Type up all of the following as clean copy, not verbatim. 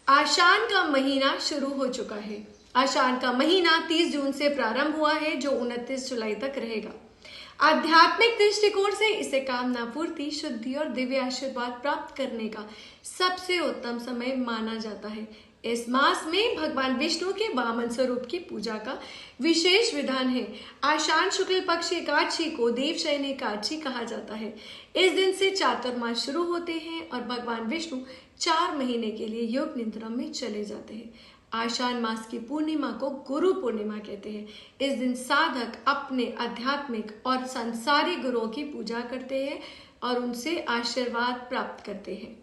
आषाढ़ का महीना शुरू हो चुका है। आषाढ़ का महीना 30 जून से प्रारंभ हुआ है, जो 29 जुलाई तक रहेगा। आध्यात्मिक दृष्टिकोण से इसे कामना पूर्ति, शुद्धि और दिव्य आशीर्वाद प्राप्त करने का सबसे उत्तम समय माना जाता है। इस मास में भगवान विष्णु के वामन स्वरूप की पूजा का विशेष विधान है। आषाढ़ शुक्ल पक्ष एकादशी को देवशयनी एकादशी कहा जाता है। इस दिन से चातुर्मास शुरू होते हैं और भगवान विष्णु 4 महीने के लिए योग निद्रा में चले जाते हैं। आषाढ़ मास की पूर्णिमा को गुरु पूर्णिमा कहते हैं। इस दिन साधक अपने आध्यात्मिक और संसारी गुरुओं की पूजा करते हैं और उनसे आशीर्वाद प्राप्त करते हैं।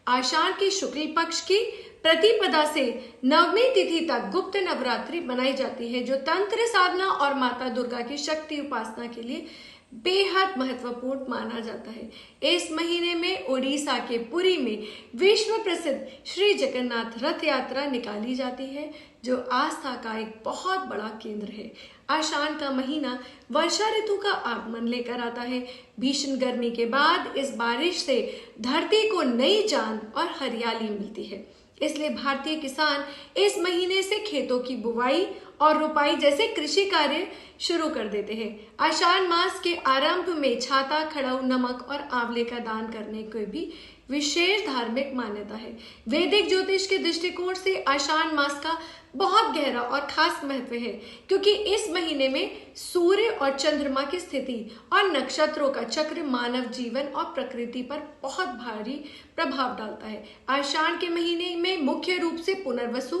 आषाढ़ की शुक्ल पक्ष की प्रतिपदा से नवमी तिथि तक गुप्त नवरात्रि मनाई जाती है, जो तंत्र साधना और माता दुर्गा की शक्ति उपासना के लिए बेहद महत्वपूर्ण माना जाता है। इस महीने में उड़ीसा के पुरी में विश्व प्रसिद्ध श्री जगन्नाथ रथ यात्रा निकाली जाती है, जो आस्था का एक बहुत बड़ा केंद्र है। आषाढ़ का महीना वर्षा ऋतु का आगमन लेकर आता है। भीषण गर्मी के बाद इस बारिश से धरती को नई जान और हरियाली मिलती है। इसलिए भारतीय किसान इस महीने से खेतों की बुवाई और रोपाई जैसे कृषि कार्य शुरू कर देते हैं। आषाढ़ मास के आरंभ में छाता, खड़ाऊ, नमक और आंवले का दान करने को भी विशेष धार्मिक मान्यता है। वैदिक ज्योतिष के दृष्टिकोण से आषाढ़ मास का बहुत गहरा और खास महत्व है, क्योंकि इस महीने में सूर्य और चंद्रमा की स्थिति और नक्षत्रों का चक्र मानव जीवन और प्रकृति पर बहुत भारी प्रभाव डालता है। आषाढ़ के महीने में मुख्य रूप से पुनर्वसु,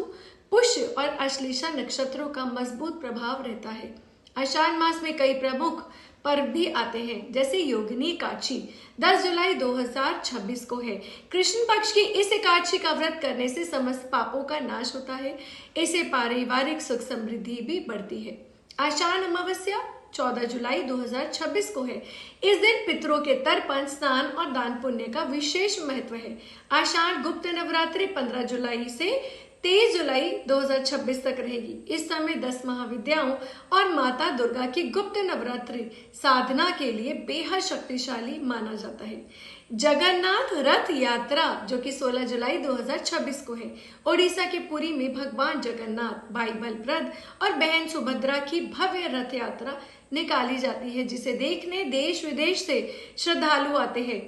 पुष्य और अश्लेषा नक्षत्रों का मजबूत प्रभाव रहता है। आषाढ़ मास में कई प्रमुख पर्व भी आते हैं, जैसे योगिनी एकादशी 10 जुलाई 2026 को है। कृष्ण पक्ष की इस एकादशी का व्रत करने से समस्त पापों का नाश होता है। इससे पारिवारिक सुख समृद्धि भी बढ़ती है। आषाढ़ अमावस्या 14 जुलाई 2026 को है। इस दिन पितरों के तर्पण, स्नान और दान पुण्य का विशेष महत्व है। आषाढ़ गुप्त नवरात्रि 15 जुलाई से 23 जुलाई 2026 तक रहेगी। इस समय 10 महाविद्याओं और माता दुर्गा की गुप्त नवरात्रि साधना के लिए बेहद शक्तिशाली माना जाता है। जगन्नाथ रथ यात्रा, जो कि 16 जुलाई 2026 को है, ओडिशा के पुरी में भगवान जगन्नाथ, भाई बलभद्र और बहन सुभद्रा की भव्य रथ यात्रा निकाली जाती है, जिसे देखने देश विदेश से श्रद्धालु आते हैं।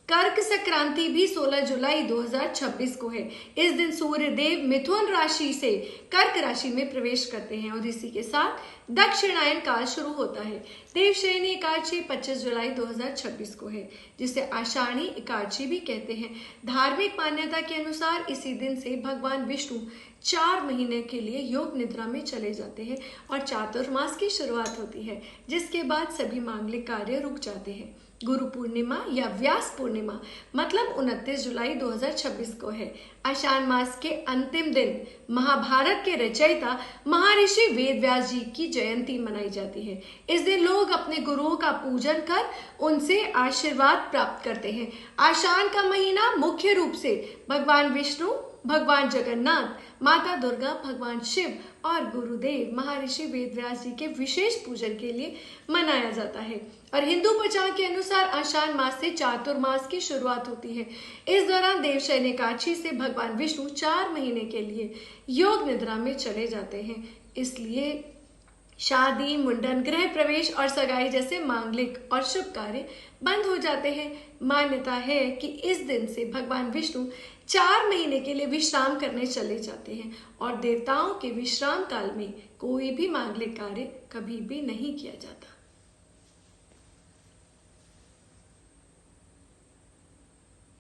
कर्क संक्रांति भी 16 जुलाई 2026 को है। इस दिन सूर्य देव मिथुन राशि से कर्क राशि में प्रवेश करते हैं और इसी के साथ दक्षिणायन काल शुरू होता है। देवशयनी एकादशी 25 जुलाई 2026 को है, जिसे आषाढ़ी एकादशी भी कहते हैं। धार्मिक मान्यता के अनुसार इसी दिन से भगवान विष्णु 4 महीने के लिए योग निद्रा में चले जाते हैं और चातुर्मास की शुरुआत होती है, जिसके बाद सभी मांगलिक कार्य रुक जाते हैं। गुरु पूर्णिमा या व्यास पूर्णिमा मतलब 29 जुलाई 2026 को है। आषाढ़ मास के अंतिम दिन महाभारत के रचयिता महर्षि वेदव्यास जी की जयंती मनाई जाती है। इस दिन लोग अपने गुरुओं का पूजन कर उनसे आशीर्वाद प्राप्त करते हैं। आषाढ़ का महीना मुख्य रूप से भगवान विष्णु, भगवान जगन्नाथ, माता दुर्गा, भगवान शिव और गुरुदेव महर्षि वेदव्यास जी के विशेष पूजन के लिए मनाया जाता है। और हिंदू पंचांग के अनुसार आषाढ़ मास से चातुर्मास की शुरुआत होती है। इस दौरान देवशयनी एकादशी से भगवान विष्णु 4 महीने के लिए योग निद्रा में चले जाते हैं। इसलिए शादी, मुंडन, गृह प्रवेश और सगाई जैसे मांगलिक और शुभ कार्य बंद हो जाते हैं। मान्यता है कि इस दिन से भगवान विष्णु 4 महीने के लिए विश्राम करने चले जाते हैं और देवताओं के विश्राम काल में कोई भी मांगलिक कार्य कभी भी नहीं किया जाता।